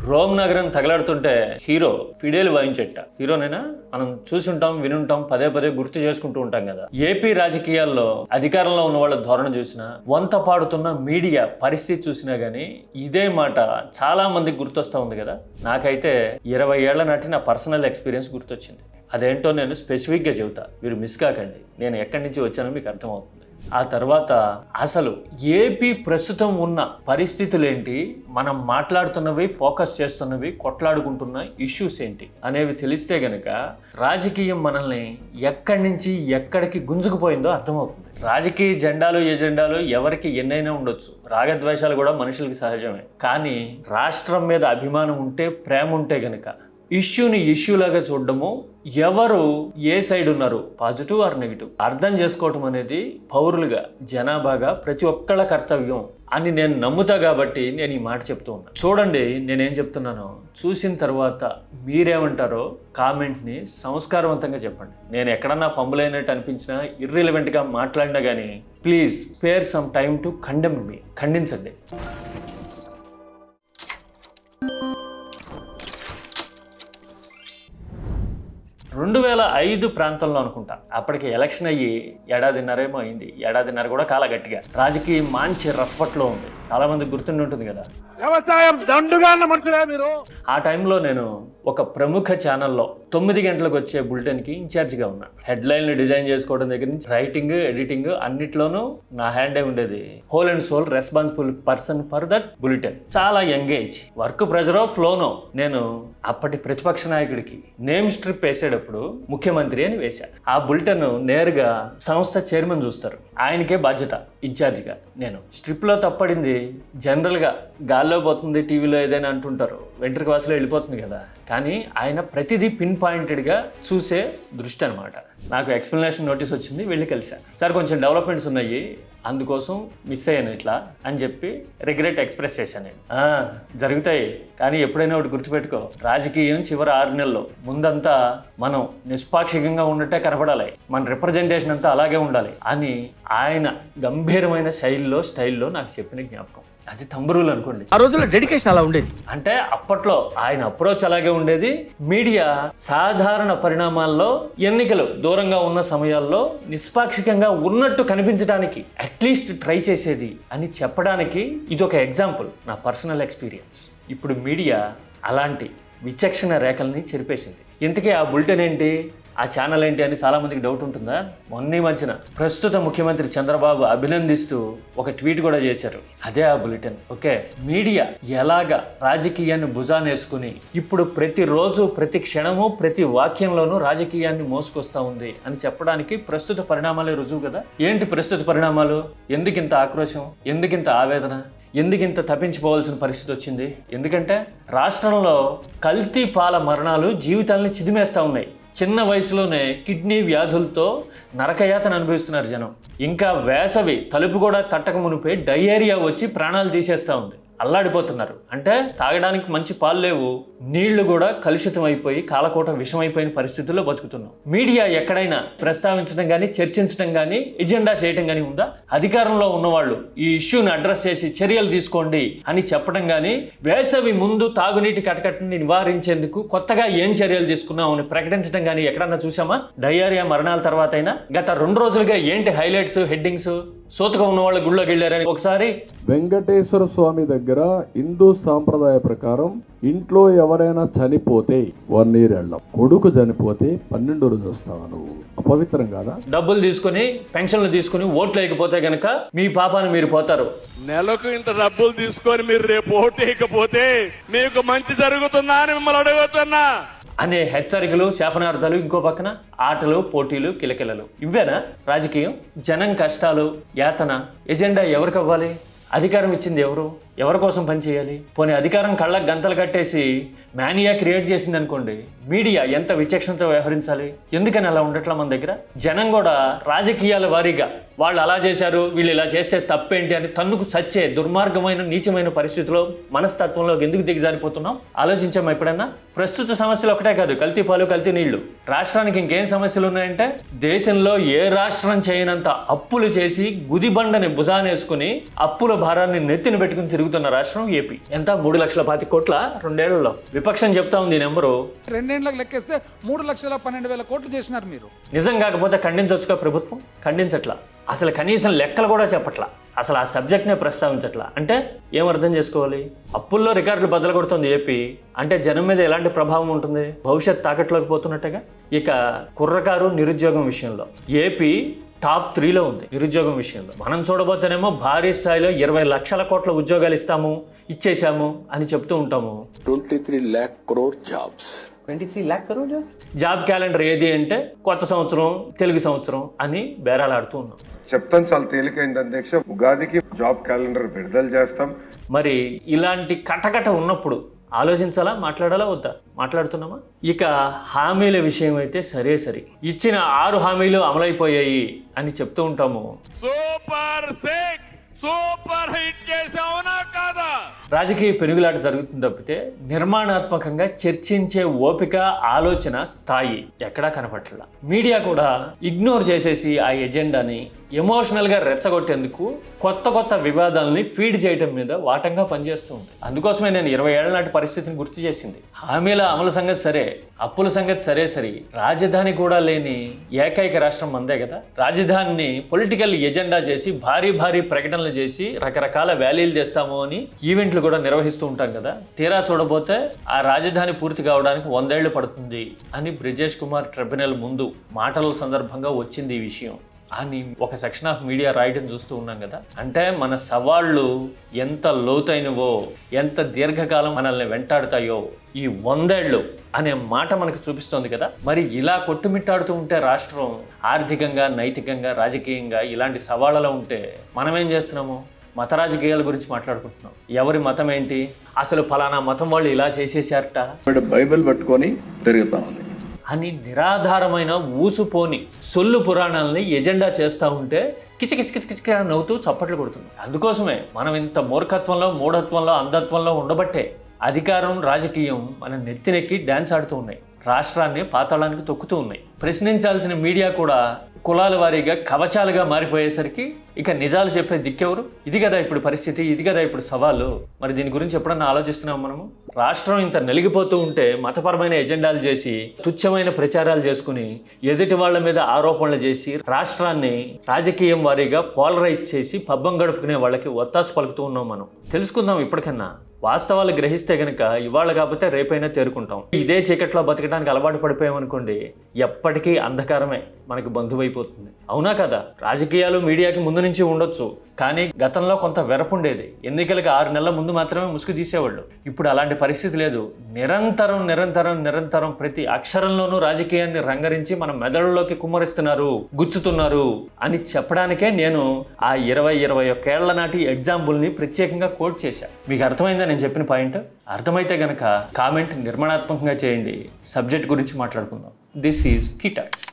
Rome నగరం తగలాడుతుంటే hero ఫిడేలు వాయించేట. హీరోనైనా మనం చూసుంటాం, వినుంటాం, పదే పదే గుర్తు చేసుకుంటూ ఉంటాం కదా. ఏపీ రాజకీయాల్లో అధికారంలో ఉన్న వాళ్ళ ధోరణి చూసినా, వంత పాడుతున్న మీడియా పరిస్థితి చూసినా గానీ ఇదే మాట చాలా మందికి గుర్తొస్తా ఉంది కదా. నాకైతే 20 ఏళ్ల నాటి నా పర్సనల్ ఎక్స్పీరియన్స్ గుర్తొచ్చింది. అదేంటో నేను స్పెసిఫిక్గా చెబుతా, మీరు మిస్ కాకండి. నేను ఎక్కడి నుంచి వచ్చానో మీకు అర్థమవుతుంది. ఆ తర్వాత అసలు ఏపీ ప్రస్తుతం ఉన్న పరిస్థితులు ఏంటి, మనం మాట్లాడుతున్నవి, ఫోకస్ చేస్తున్నవి, కొట్లాడుకుంటున్న ఇష్యూస్ ఏంటి అనేవి తెలిస్తే గనక రాజకీయం మనల్ని ఎక్కడి నుంచి ఎక్కడికి గుంజుకుపోయిందో అర్థమవుతుంది. రాజకీయ ఎజెండాలు ఎవరికి ఎన్నైనా ఉండొచ్చు, రాగద్వేషాలు కూడా మనుషులకి సహజమే. కానీ రాష్ట్రం మీద అభిమానం ఉంటే, ప్రేమ ఉంటే గనక ఇష్యూని ఇష్యూలాగా చూడడము, ఎవరు ఏ సైడ్ ఉన్నారు, పాజిటివ్ ఆర్ నెగిటివ్ అర్థం చేసుకోవటం అనేది పౌరులుగా, జనాభాగా ప్రతి ఒక్కళ్ళ కర్తవ్యం అని నేను నమ్ముతా. కాబట్టి నేను ఈ మాట చెప్తూ ఉన్నా. చూడండి, నేనేం చెప్తున్నానో చూసిన తర్వాత మీరేమంటారో కామెంట్ని సంస్కారవంతంగా చెప్పండి. నేను ఎక్కడన్నా ఫంబుల్ అయినట్టు అనిపించినా, ఇర్రిలవెంట్గా మాట్లాడినా కానీ please spare some time to condemn me, ఖండించండి. 2005 ప్రాంతంలో అనుకుంటా, అప్పటికి ఎలక్షన్ అయ్యి ఏడాదిన్నరేమో అయింది. ఏడాదిన్నర కూడా కాల గట్టిగా రాజకీయం మంచి రసపట్లో ఉంది. చాలా మందికి గుర్తుండి ఉంటుంది కదా. వ్యవసాయం దండుగా అన్న మనుషులే మీరు. ఆ టైంలో నేను ఒక ప్రముఖ ఛానల్లో 9 గంటలకు వచ్చే బులెటిన్కి ఇన్ఛార్జిగా ఉన్నా. హెడ్లైన్లు డిజైన్ చేసుకోవడం దగ్గర నుంచి రైటింగ్, ఎడిటింగ్ అన్నిట్లోనూ నా హ్యాండే ఉండేది. Whole and soul responsible person for that bulletin. చాలా ఎంగేజ్, వర్క్ ప్రెజరో ఫ్లోనో. నేను అప్పటి ప్రతిపక్ష నాయకుడికి నేమ్ స్ట్రిప్ వేసేటప్పుడు ముఖ్యమంత్రి అని వేశాను. ఆ బులెటిన్ నేరుగా సంస్థ చైర్మన్ చూస్తారు, ఆయనకే బాధ్యత ఇన్ఛార్జిగా. నేను స్ట్రిప్లో తప్పడింది జనరల్గా గాల్లో పోతుంది, టీవీలో ఏదైనా అంటుంటారు, వెంట్రుక వాసులో వెళ్ళిపోతుంది కదా. కానీ ఆయన ప్రతిదీ పిన్ పాయింటెడ్గా చూసే దృష్టి అనమాట. నాకు ఎక్స్ప్లెనేషన్ నోటీస్ వచ్చింది, వెళ్ళి కలిసాను. సార్ కొంచెం డెవలప్మెంట్స్ ఉన్నాయి, అందుకోసం మిస్ అయ్యాను ఇట్లా అని చెప్పి రిగ్రెట్ ఎక్స్ప్రెస్ చేశాను నేను. జరుగుతాయి, కానీ ఎప్పుడైనా ఒకటి గుర్తుపెట్టుకో, రాజకీయం చివరి 6 నెలల్లో ముందంతా మనం నిష్పాక్షికంగా ఉన్నట్టే కనపడాలి, మన రిప్రజెంటేషన్ అంతా అలాగే ఉండాలి అని ఆయన గంభీరమైన స్టైల్లో నాకు చెప్పిన జ్ఞాపకం. అది తంబురులు అనుకోండి. ఆ రోజుల్లో డెడికేషన్ అలా ఉండేది. అంటే అప్పట్లో ఆయన అప్రోచ్ అలాగే ఉండేది. మీడియా సాధారణ పరిణామాల్లో, ఎన్నికలు దూరంగా ఉన్న సమయాల్లో నిష్పాక్షికంగా ఉన్నట్టు కనిపించడానికి అట్లీస్ట్ ట్రై చేసేది అని చెప్పడానికి ఇది ఒక ఎగ్జాంపుల్, నా పర్సనల్ ఎక్స్పీరియన్స్. ఇప్పుడు మీడియా అలాంటి విచక్షణ రేఖల్ని చెరిపేసింది. ఇంతకీ ఆ బులెటిన్ ఏంటి, ఆ ఛానల్ ఏంటి అని చాలామందికి డౌట్ ఉంటుందా? మొన్న మధ్యన ప్రస్తుత ముఖ్యమంత్రి చంద్రబాబు అభినందిస్తూ ఒక ట్వీట్ కూడా చేశారు. అదే ఆ బులెటిన్. ఓకే, మీడియా ఎలాగా రాజకీయాన్ని భుజానేసుకుని ఇప్పుడు ప్రతిరోజు, ప్రతి క్షణము, ప్రతి వాక్యంలోనూ రాజకీయాన్ని మోసుకొస్తా ఉంది అని చెప్పడానికి ప్రస్తుత పరిణామాలే రుజువు కదా. ఏంటి ప్రస్తుత పరిణామాలు? ఎందుకింత ఆక్రోశం, ఎందుకింత ఆవేదన, ఎందుకింత తప్పించిపోవాల్సిన పరిస్థితి వచ్చింది? ఎందుకంటే రాష్ట్రంలో కల్తీ పాల మరణాలు జీవితాలని చిదిమేస్తూ ఉన్నాయి. చిన్న వయసులోనే కిడ్నీ వ్యాధులతో నరకయాతన అనుభవిస్తున్నారు జనం. ఇంకా వేసవి తలుపు కూడా తట్టక మునిపే డయేరియా వచ్చి ప్రాణాలు తీసేస్తూ ఉంది. అల్లాడిపోతున్నారు. అంటే తాగడానికి మంచి పాలు లేవు, నీళ్లు కూడా కలుషితం అయిపోయి కాలకోట విషమైపోయిన పరిస్థితుల్లో బతుకుతున్నాం. మీడియా ఎక్కడైనా ప్రస్తావించడం కానీ, చర్చించడం కానీ, ఎజెండా చేయడం కానీ ఉందా? అధికారంలో ఉన్నవాళ్ళు ఈ ఇష్యూని అడ్రస్ చేసి చర్యలు తీసుకోండి అని చెప్పడం కానీ, వేసవి ముందు తాగునీటి కటకట్టుని నివారించేందుకు కొత్తగా ఏం చర్యలు తీసుకున్నాం అని ప్రకటించడం కానీ ఎక్కడన్నా చూసామా? డయేరియా మరణాల తర్వాత అయినా గత 2 రోజులుగా ఏంటి హైలైట్స్, హెడ్డింగ్స్? సోతుగా ఉన్న వాళ్ళు గుళ్ళోకి వెళ్ళారని ఒకసారి. వెంకటేశ్వర స్వామి దగ్గర హిందూ సాంప్రదాయ ప్రకారం ఇంట్లో ఎవరైనా చనిపోతే 1 year వెళ్ళాం, కొడుకు చనిపోతే 12 రోజులు వస్తావా నువ్వు? అపవిత్రం కాదా? డబ్బులు తీసుకుని, పెన్షన్లు తీసుకుని ఓట్లు వేయకపోతే గనక మీ పాపాన్ని మీరు పోతారు. నెలకు ఇంత డబ్బులు తీసుకొని మీరు రేపు ఓటు వేయకపోతే మీకు మంచి జరుగుతుందా అని మిమ్మల్ని అడుగుతున్నా అనే హెచ్చరికలు, శాపనార్థాలు, ఇంకో పక్కన ఆటలు, పోటీలు, కిలకిలలు. ఇవేనా రాజకీయం? జనం కష్టాలు, యాతన, ఎజెండా ఎవరికి అవ్వాలి? అధికారం ఇచ్చింది ఎవరు? ఎవరి కోసం పనిచేయాలి? పోనీ అధికారం కళ్ళకు గంతలు కట్టేసి మేనియా క్రియేట్ చేసింది అనుకోండి, మీడియా ఎంత విచక్షణతో వ్యవహరించాలి? ఎందుకని అలా ఉండట్లా మన దగ్గర? జనం కూడా రాజకీయాల వారీగా వాళ్ళు అలా చేశారు, వీళ్ళు ఇలా చేస్తే తప్పేంటి అని తన్నుకు చచ్చే దుర్మార్గమైన, నీచమైన పరిస్థితిలో, మనస్తత్వంలో ఎందుకు దిగజారిపోతున్నాం? ఆలోచించామా ఎప్పుడన్నా? ప్రస్తుత సమస్యలు ఒకటే కాదు, కల్తీ పాలు, కల్తీ నీళ్లు. రాష్ట్రానికి ఇంకేం సమస్యలు ఉన్నాయంటే, దేశంలో ఏ రాష్ట్రం చేయనంత అప్పులు చేసి గుదిబండని భుజానేసుకుని అప్పుల భారాన్ని నెత్తిన పెట్టుకుని తిరుగుతున్న రాష్ట్రం ఏపీ. ఎంత 3,25,00,000 రెండేళ్లలో. విపక్షం చెప్తా ఉంది నెంబరు. 2 ఏళ్లకు లెక్కేస్తే 3,12,000 కోట్లు చేసినారు మీరు. నిజం కాకపోతే ఖండించవచ్చుగా ప్రభుత్వం? ఖండించట్లా. అసలు కనీసం లెక్కలు కూడా చెప్పట్లా. అసలు ఆ సబ్జెక్ట్నే ప్రస్తావించట్లా. అంటే ఏం అర్థం చేసుకోవాలి? అప్పుల్లో రికార్డులు బద్దలు కొడుతుంది ఏపీ అంటే జనం మీద ఎలాంటి ప్రభావం ఉంటుంది? భవిష్యత్ తాకట్లోకి పోతున్నట్టుగా. ఇక కుర్రకారు నిరుద్యోగం విషయంలో ఏపీ టాప్ 3లో ఉంది నిరుద్యోగం విషయంలో. మనం చూడబోతేనేమో భారీ స్థాయిలో 20 లక్షల కోట్ల ఉద్యోగాలు ఇచ్చేసాము అని చెప్తూ ఉంటాము. 23 lakh crore jobs. 23 lakh crore? Job calendar ఏది అంటే కొత్త సంవత్సరం, తెలుగు సంవత్సరం అని బేరాలాడుతూ ఉన్నాం. చెప్తాం చాలా తేలికైంది అధ్యక్ష. ఉగాదికి జాబ్ క్యాలెండర్ విడుదల చేస్తాం. మరి ఇలాంటి కటకట ఉన్నప్పుడు ఆలోచించాలా, మాట్లాడాలా వద్దా? మాట్లాడుతున్నామా? ఇక హామీల విషయం అయితే సరే ఇచ్చిన 6 హామీలు అమలైపోయాయి అని చెప్తూ ఉంటాము. సూపర్ హిట్ చేసావునా కాదా? రాజకీయ పెనుగులాట జరుగుతుంది తప్పితే నిర్మాణాత్మకంగా చర్చించే ఓపిక, ఆలోచన స్థాయి ఎక్కడా కనపట్ల. మీడియా కూడా ఇగ్నోర్ చేసేసి ఆ ఎజెండాని ఎమోషనల్గా రెచ్చగొట్టేందుకు కొత్త వివాదాలని ఫీడ్ చేయడం మీద వాటంగా పనిచేస్తూ ఉంది. అందుకోసమే నేను 20 ఏళ్ల నాటి పరిస్థితిని గుర్తు చేసింది. హామీల అమలు సంగతి సరే, అప్పుల సంగతి సరే, రాజధాని కూడా లేని ఏకైక రాష్ట్రం మందే కదా. రాజధానిని పొలిటికల్ ఎజెండా చేసి భారీ ప్రకటనలు చేసి రకరకాల వ్యాలీలు చేస్తాము అని ఈవెంట్లు కూడా నిర్వహిస్తూ ఉంటాం కదా. తీరా చూడబోతే ఆ రాజధాని పూర్తి కావడానికి 100 ఏళ్లు పడుతుంది అని బ్రిజేష్ కుమార్ ట్రిబ్యునల్ ముందు మాటల సందర్భంగా వచ్చింది ఈ విషయం అని ఒక సెక్షన్ ఆఫ్ మీడియా రాయడం చూస్తూ ఉన్నాం కదా. అంటే మన సవాళ్ళు ఎంత లోతైనవో, ఎంత దీర్ఘకాలం మనల్ని వెంటాడుతాయో ఈ 100 ఏళ్ళు అనే మాట మనకు చూపిస్తోంది కదా. మరి ఇలా కొట్టుమిట్టాడుతూ ఉంటే రాష్ట్రం ఆర్థికంగా, నైతికంగా, రాజకీయంగా ఇలాంటి సవాళ్ళలో ఉంటే మనం ఏం చేస్తున్నాము? మత రాజకీయాల గురించి మాట్లాడుకుంటున్నాం. ఎవరి మతం ఏంటి, అసలు ఫలానా మతం వాళ్ళు ఇలా చేసేసారట, బైబిల్ పట్టుకొని తిరుగుతా ఉంది అని నిరాధారమైన ఊసుపోని సొల్లు పురాణాలని ఎజెండా చేస్తూ ఉంటే కిచకిచకిచకిచ నవ్వుతూ చప్పట్లు కొడుతుంది. అందుకోసమే మనం ఇంత మూర్ఖత్వంలో, మూఢత్వంలో, అంధత్వంలో ఉండబట్టే అధికారం, రాజకీయం మన నెత్తినెక్కి డ్యాన్స్ ఆడుతూ ఉన్నాయి, రాష్ట్రాన్ని పాతాళానికి తొక్కుతూ ఉన్నాయి. ప్రశ్నించాల్సిన మీడియా కూడా కులాల వారీగా కవచాలుగా మారిపోయేసరికి ఇక నిజాలు చెప్పే దిక్కెవరు? ఇది కదా ఇప్పుడు పరిస్థితి, ఇది కదా ఇప్పుడు సవాలు. మరి దీని గురించి ఎప్పుడన్నా ఆలోచిస్తున్నాం మనము? రాష్ట్రం ఇంత నలిగిపోతూ ఉంటే మతపరమైన ఎజెండాలు చేసి, తుచ్చమైన ప్రచారాలు చేసుకుని, ఎదుటి వాళ్ళ మీద ఆరోపణలు చేసి, రాష్ట్రాన్ని రాజకీయం వారీగా పోలరైజ్ చేసి పబ్బం గడుపుకునే వాళ్ళకి ఒత్తాసు పలుకుతూ ఉన్నాం మనం. తెలుసుకుందాం ఇప్పటికన్నా. వాస్తవాలు గ్రహిస్తే కనుక ఇవాళ కాకపోతే రేపైనా తేరుకుంటాం. ఇదే చీకట్లో బతకడానికి అలవాటు పడిపోయామనుకోండి, ఎప్పటికీ అంధకారమే మనకు బంధువైపోతుంది. అవునా కదా? రాజకీయాలు మీడియాకి ముందు నుంచి ఉండొచ్చు, కానీ గతంలో కొంత వెరపుండేది. ఎన్నికలకు 6 నెలల ముందు మాత్రమే ముసుగు తీసేవాళ్ళు. ఇప్పుడు అలాంటి పరిస్థితి లేదు. నిరంతరం ప్రతి అక్షరంలోనూ రాజకీయాన్ని రంగరించి మన మెదడులోకి కుమ్మరిస్తున్నారు, గుచ్చుతున్నారు అని చెప్పడానికే నేను ఆ 20-21 ఏళ్ల నాటి ఎగ్జాంపుల్ని ప్రత్యేకంగా కోట్ చేశాను. మీకు అర్థమైందా నేను చెప్పిన పాయింట్? అర్థమైతే గనక కామెంట్ నిర్మాణాత్మకంగా చేయండి. సబ్జెక్ట్ గురించి మాట్లాడుకుందాం. This is key talks.